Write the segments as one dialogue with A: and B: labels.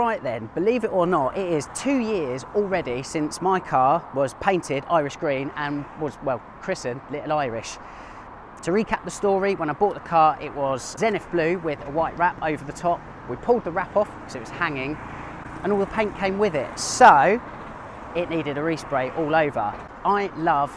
A: Right then, believe it or not, it is 2 years already since my car was painted Irish green and was, well, christened Little Irish. To recap the story, when I bought the car, it was Zenith blue with a white wrap over the top. We pulled the wrap off because it was hanging and all the paint came with it. So it needed a respray all over. I love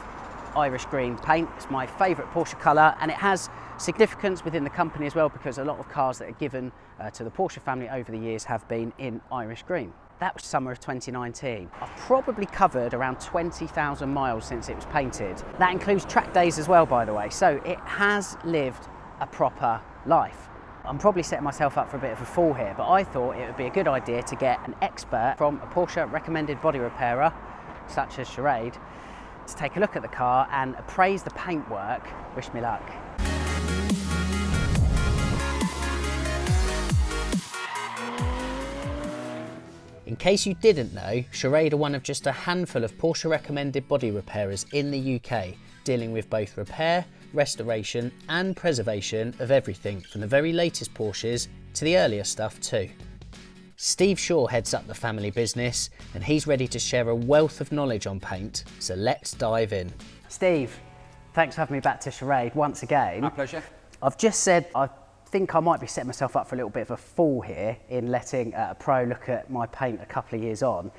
A: Irish green paint. It's my favourite Porsche colour, and it has significance within the company as well, because a lot of cars that are given to the Porsche family over the years have been in Irish green. That was summer of 2019. I've probably covered around 20,000 miles since it was painted. That includes track days as well, by the way, so it has lived a proper life. I'm probably setting myself up for a bit of a fall here, but I thought it would be a good idea to get an expert from a Porsche recommended body repairer, such as Shorade, to take a look at the car and appraise the paintwork. Wish me luck. In case you didn't know, Shorade are one of just a handful of Porsche recommended body repairers in the UK, dealing with both repair, restoration and preservation of everything from the very latest Porsches to the earlier stuff too. Steve Shaw heads up the family business and he's ready to share a wealth of knowledge on paint, so let's dive in. Steve, thanks for having me back to Shorade once again.
B: My pleasure.
A: I've just said I think I might be setting myself up for a little bit of a fall here in letting a pro look at my paint a couple of years on,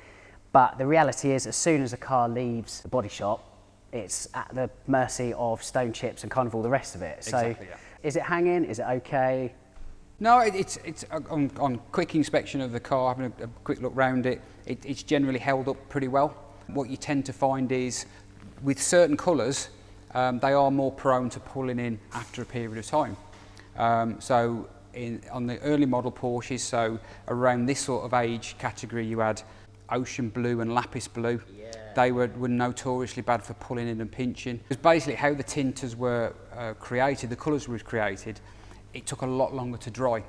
A: but the reality is as soon as a car leaves the body shop, it's at the mercy of stone chips and kind of all the rest of it.
B: Exactly,
A: so
B: yeah.
A: Is it hanging? Is it okay?
B: No, it's on quick inspection of the car, having a quick look round it, it's generally held up pretty well. What you tend to find is with certain colours, they are more prone to pulling in after a period of time. So on the early model Porsches, so around this sort of age category, you had ocean blue and lapis blue. Yeah. They were notoriously bad for pulling in and pinching. It was basically how the tinters were created, the colours were created. It took a lot longer to dry.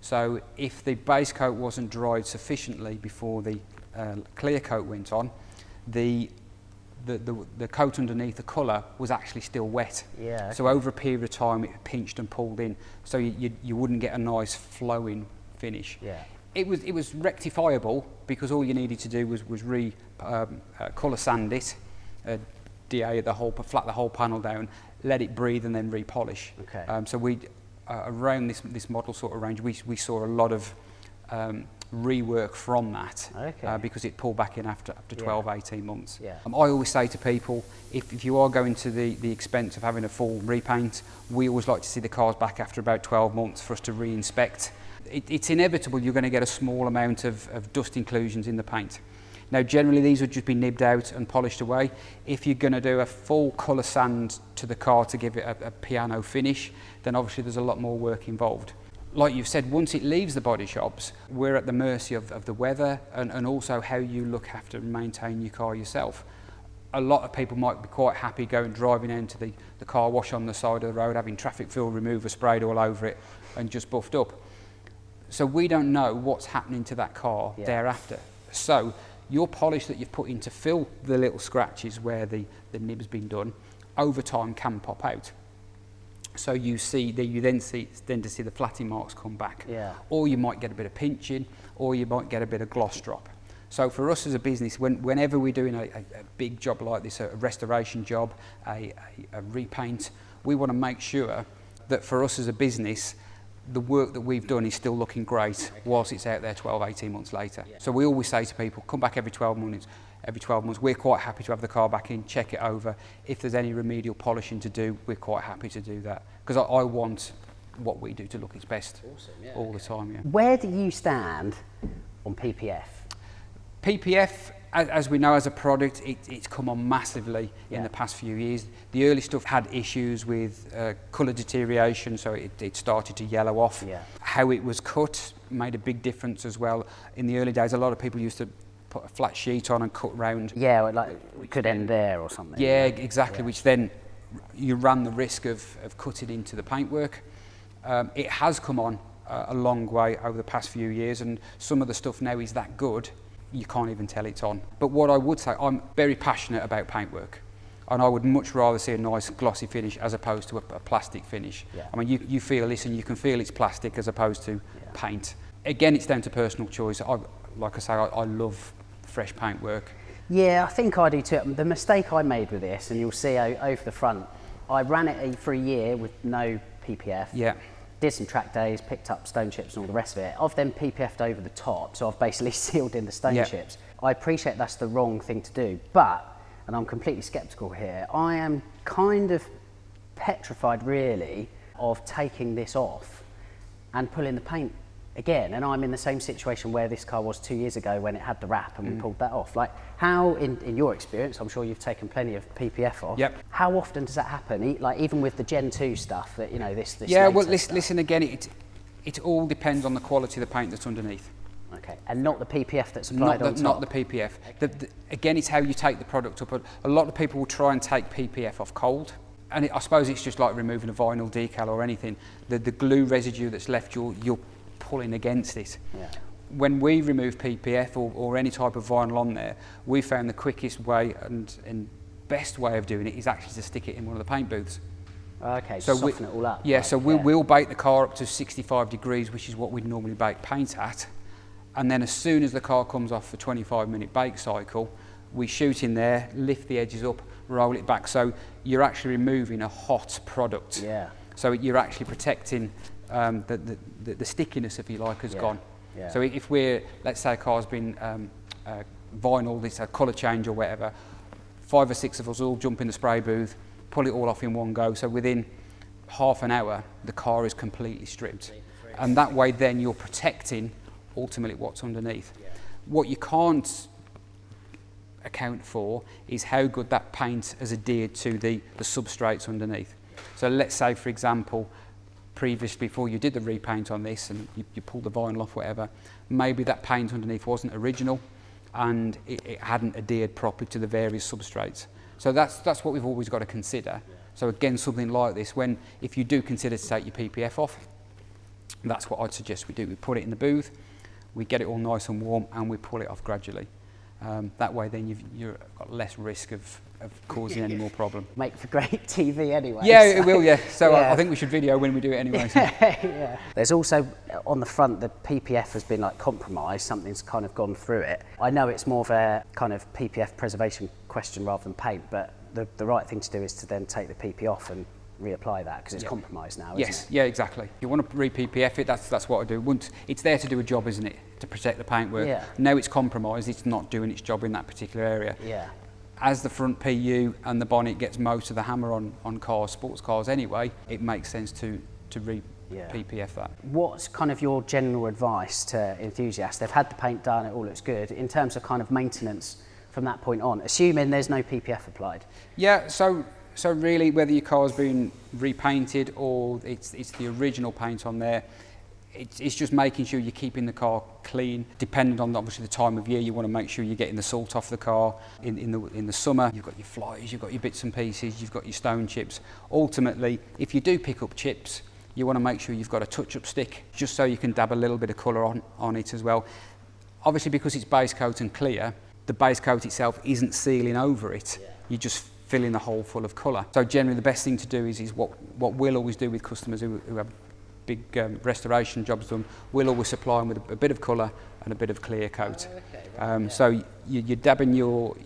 B: So if the base coat wasn't dried sufficiently before the clear coat went on, the coat underneath the colour was actually still wet.
A: Yeah, okay.
B: So over a period of time it pinched and pulled in, so you wouldn't get a nice flowing finish.
A: Yeah.
B: It was rectifiable because all you needed to do was colour sand it, DA flat the whole panel down, let it breathe and then repolish.
A: Okay.
B: So we around this model sort of range, we saw a lot of rework from that.
A: Okay.
B: Because it pulled back in after 12, 18 months.
A: Yeah.
B: I always say to people, if you are going to the expense of having a full repaint, we always like to see the cars back after about 12 months for us to re-inspect. It's inevitable you're going to get a small amount of dust inclusions in the paint. Now generally these would just be nibbed out and polished away. If you're going to do a full colour sand to the car to give it a piano finish, then obviously there's a lot more work involved. Like you've said, once it leaves the body shops, we're at the mercy of the weather and also how you look after and maintain your car yourself. A lot of people might be quite happy driving into the car wash on the side of the road, having traffic fuel remover sprayed all over it and just buffed up. So we don't know what's happening to that car thereafter. So your polish that you've put in to fill the little scratches where the nib's been done, over time can pop out. So you then see the flatting marks come back. Yeah. Or you might get a bit of pinching, or you might get a bit of gloss drop. So for us as a business, whenever we're doing a big job like this, a restoration job, a repaint, we want to make sure that for us as a business, the work that we've done is still looking great whilst it's out there 12, 18 months later. Yeah. So we always say to people, come back every 12 months. Every 12 months, we're quite happy to have the car back in, check it over. If there's any remedial polishing to do, we're quite happy to do that. Because I want what we do to look its best all the time. Yeah.
A: Where do you stand on PPF?
B: PPF, as we know as a product, it's come on massively in the past few years. The early stuff had issues with colour deterioration, so it started to yellow off. Yeah. How it was cut made a big difference as well. In the early days, a lot of people used to put a flat sheet on and cut round. Yeah,
A: like it could end there or something.
B: Yeah, exactly, which then you ran the risk of cutting into the paintwork. It has come on a long way over the past few years, and some of the stuff now is that good you can't even tell it's on. But what I would say, I'm very passionate about paintwork, and I would much rather see a nice glossy finish as opposed to a plastic finish. Yeah. I mean, you feel this and you can feel it's plastic as opposed to paint. Again, it's down to personal choice. like I say, I love fresh paintwork.
A: Yeah, I think I do too. The mistake I made with this, and you'll see over the front, I ran it for a year with no PPF.
B: Yeah.
A: Did some track days, picked up stone chips and all the rest of it. I've then PPF'd over the top, so I've basically sealed in the stone chips. I appreciate that's the wrong thing to do, but, and I'm completely skeptical here, I am kind of petrified really of taking this off and pulling the paint again, and I'm in the same situation where this car was 2 years ago when it had the wrap and we pulled that off. Like, how, in your experience, I'm sure you've taken plenty of PPF off.
B: Yep.
A: How often does that happen? Like, even with the Gen 2 stuff, that, you know, this
B: yeah, well,
A: stuff.
B: listen again, it all depends on the quality of the paint that's underneath.
A: Okay, and not the PPF that's applied on top?
B: Not the PPF. Okay. Again, it's how you take the product up. A lot of people will try and take PPF off cold, and I suppose it's just like removing a vinyl decal or anything. The glue residue that's left, you're pulling against it. Yeah. When we remove PPF or any type of vinyl on there, we found the quickest way and best way of doing it is actually to stick it in one of the paint booths.
A: Okay, so soften it all up.
B: Yeah,
A: right,
B: so we'll bake the car up to 65 degrees, which is what we'd normally bake paint at. And then as soon as the car comes off the 25-minute bake cycle, we shoot in there, lift the edges up, roll it back. So you're actually removing a hot product.
A: Yeah.
B: So you're actually protecting the stickiness, if you like, has gone. Yeah. So if let's say a car's been vinyl, it's a colour change or whatever, 5 or 6 of us all jump in the spray booth, pull it all off in one go. So within half an hour, the car is completely stripped. And that way then you're protecting ultimately what's underneath. Yeah. What you can't account for is how good that paint has adhered to the substrates underneath. So let's say, for example, previously, before you did the repaint on this and you pulled the vinyl off, whatever, maybe that paint underneath wasn't original and it hadn't adhered properly to the various substrates. So that's what we've always got to consider. Yeah. So again, something like this, if you do consider to take your PPF off, that's what I'd suggest we do. We put it in the booth, we get it all nice and warm, and we pull it off gradually. That way then you've got less risk of causing any more problem.
A: Make for great TV anyway.
B: Yeah, so. It will, yeah. So yeah. I think we should video when we do it anyway. So.
A: Yeah. There's also, on the front, the PPF has been like compromised, something's kind of gone through it. I know it's more of a kind of PPF preservation question rather than paint, but the right thing to do is to then take the PP off and reapply that, because it's compromised now, isn't it?
B: Yeah, exactly. If you want to re-PPF it, that's what I do. It's there to do a job, isn't it? To protect the paintwork. Yeah. Now it's compromised, it's not doing its job in that particular area.
A: Yeah.
B: As the front PU and the bonnet gets most of the hammer on cars, sports cars anyway, it makes sense to re-PPF that. What's
A: kind of your general advice to enthusiasts? They've had the paint done, it all looks good. In terms of kind of maintenance from that point on, assuming there's no PPF applied?
B: Yeah, so really, whether your car's been repainted or it's the original paint on there, it's just making sure you're keeping the car clean. Depending on obviously the time of year, you want to make sure you're getting the salt off the car. In the summer, you've got your flies, you've got your bits and pieces, you've got your stone chips. Ultimately, if you do pick up chips, you want to make sure you've got a touch-up stick, just so you can dab a little bit of colour on it as well. Obviously, because it's base coat and clear, the base coat itself isn't sealing over it. Yeah. You just filling the hole full of colour. So generally the best thing to do is what we'll always do with customers who have big restoration jobs done, we'll always supply them with a bit of colour and a bit of clear coat. So you're dabbing your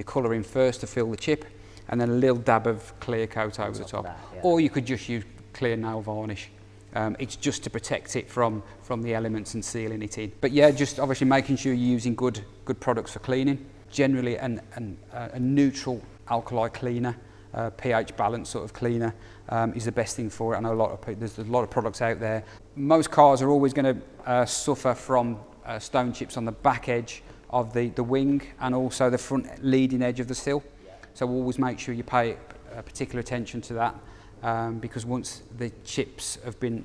B: colour in first to fill the chip, and then a little dab of clear coat over the top. Or you could just use clear nail varnish. It's just to protect it from the elements and sealing it in. But yeah, just obviously making sure you're using good products for cleaning. Generally a neutral alkali cleaner, pH balance sort of cleaner is the best thing for it. I know there's a lot of products out there. Most cars are always going to suffer from stone chips on the back edge of the wing and also the front leading edge of the sill. So always make sure you pay particular attention to that, because once the chips have been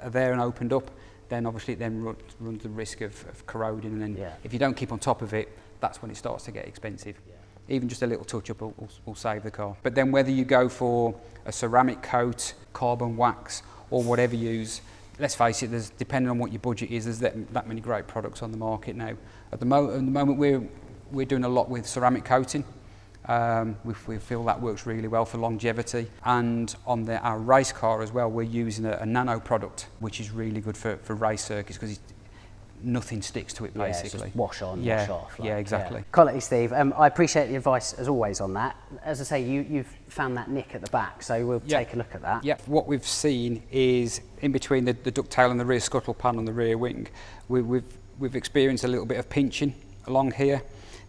B: there and opened up, then obviously it then runs the risk of corroding, and then if you don't keep on top of it, that's when it starts to get expensive. Even just a little touch-up will save the car. But then whether you go for a ceramic coat, carbon wax, or whatever you use, let's face it, depending on what your budget is, there's that many great products on the market now. At the moment we're doing a lot with ceramic coating. We feel that works really well for longevity. And on our race car as well, we're using a nano product, which is really good for race circuits, because nothing sticks to it basically.
A: It's just wash on,
B: yeah,
A: wash off.
B: yeah, exactly.
A: Quality, Steve. I appreciate the advice as always on that. As I say, you've found that nick at the back, so we'll take a look at that.
B: Yeah, what we've seen is in between the ducktail and the rear scuttle panel and the rear wing, we've experienced a little bit of pinching along here.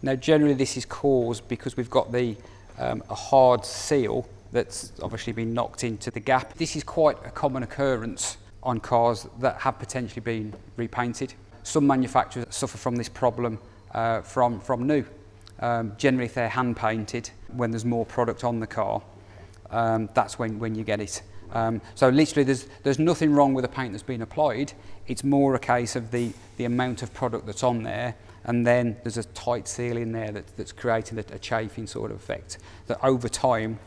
B: Now generally this is caused because we've got a hard seal that's obviously been knocked into the gap. This is quite a common occurrence on cars that have potentially been repainted. Some manufacturers suffer from this problem from new. Generally if they're hand painted, when there's more product on the car, that's when you get it. So literally there's nothing wrong with the paint that's been applied. It's more a case of the amount of product that's on there, and then there's a tight seal in there that's creating a chafing sort of effect that over time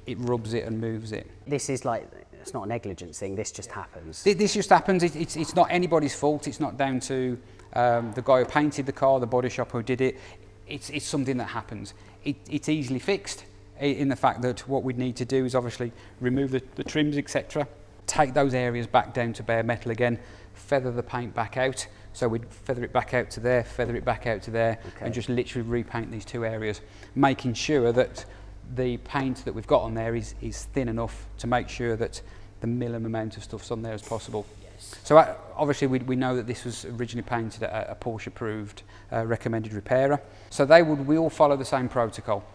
B: it rubs it and moves it.
A: This is like, it's not a negligence thing, this just happens.
B: This just happens. It's not anybody's fault. It's not down to the guy who painted the car, the body shop who did it. It's something that happens. It's easily fixed in the fact that what we'd need to do is obviously remove the trims, etc. Take those areas back down to bare metal again, feather the paint back out. So we'd feather it back out to there, feather it back out to there, and just literally repaint these two areas, making sure that the paint that we've got on there is thin enough to make sure that the minimum amount of stuff's on there as possible. Yes. So obviously we know that this was originally painted at a Porsche approved recommended repairer. So we all follow the same protocol.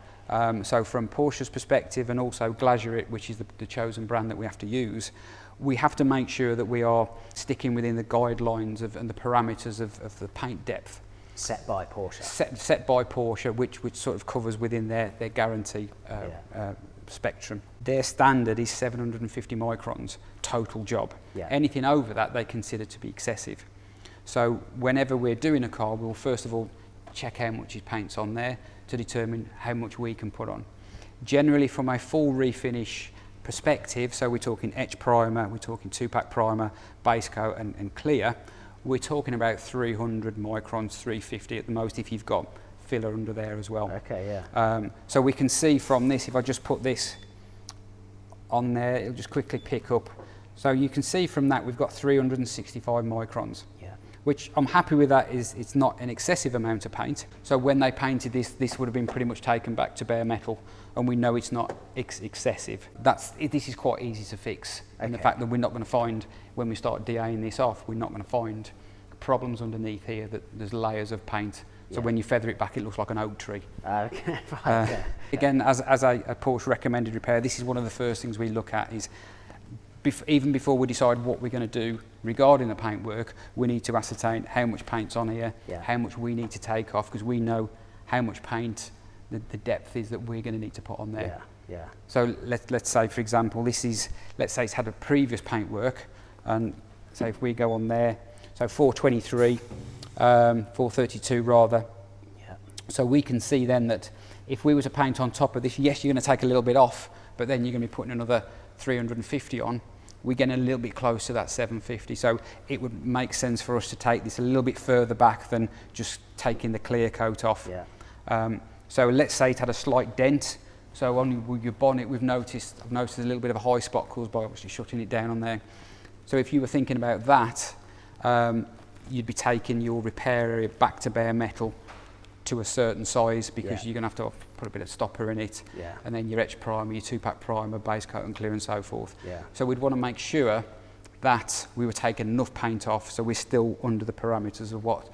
B: So from Porsche's perspective, and also Glasurit, which is the chosen brand that we have to use, we have to make sure that we are sticking within the guidelines and the parameters of the paint depth.
A: Set by Porsche.
B: Set by Porsche, which sort of covers within their guarantee spectrum. Their standard is 750 microns total job. Yeah. Anything over that they consider to be excessive. So whenever we're doing a car, we'll first of all check how much paint's on there to determine how much we can put on. Generally from a full refinish perspective, so we're talking etch primer, we're talking 2-pack primer, base coat and clear, we're talking about 300 microns, 350 at the most if you've got filler under there as well.
A: Okay, yeah.
B: So we can see from this, if I just put this on there, it'll just quickly pick up. So you can see from that we've got 365 microns. Which I'm happy with. That is, it's not an excessive amount of paint. So when they painted this would have been pretty much taken back to bare metal, and we know it's not excessive. This is quite easy to fix, and the fact that we're not going to find, when we start DAing this off, we're not going to find problems underneath here, that there's layers of paint. So when you feather it back, it looks like an oak tree.
A: Okay, right.
B: Again, as a Porsche recommended repair, this is one of the first things we look at is, even before we decide what we're going to do regarding the paintwork, we need to ascertain how much paint's on here, how much we need to take off, because we know how much paint the depth is that we're going to need to put on there. So let's say, for example, let's say it's had a previous paintwork, and so if we go on there, so 423, 432 rather. So we can see then that if we were to paint on top of this, yes, you're going to take a little bit off, but then you're going to be putting another 350 on. We're getting a little bit close to that 750, so it would make sense for us to take this a little bit further back than just taking the clear coat off. So let's say it had a slight dent, so on your bonnet I've noticed a little bit of a high spot caused by obviously shutting it down on there. So if you were thinking about that, you'd be taking your repair area back to bare metal to a certain size, because you're going to have to put a bit of stopper in it, and then your etch primer, your 2-pack primer, base coat and clear and so forth. So we'd want to make sure that we were taking enough paint off so we're still under the parameters of what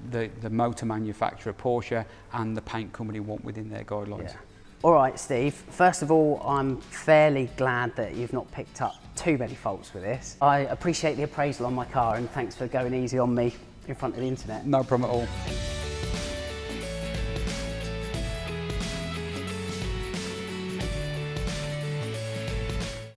B: the motor manufacturer, Porsche, and the paint company want within their guidelines.
A: All right, Steve, first of all, I'm fairly glad that you've not picked up too many faults with this. I appreciate the appraisal on my car, and thanks for going easy on me in front of the internet.
B: No problem at all.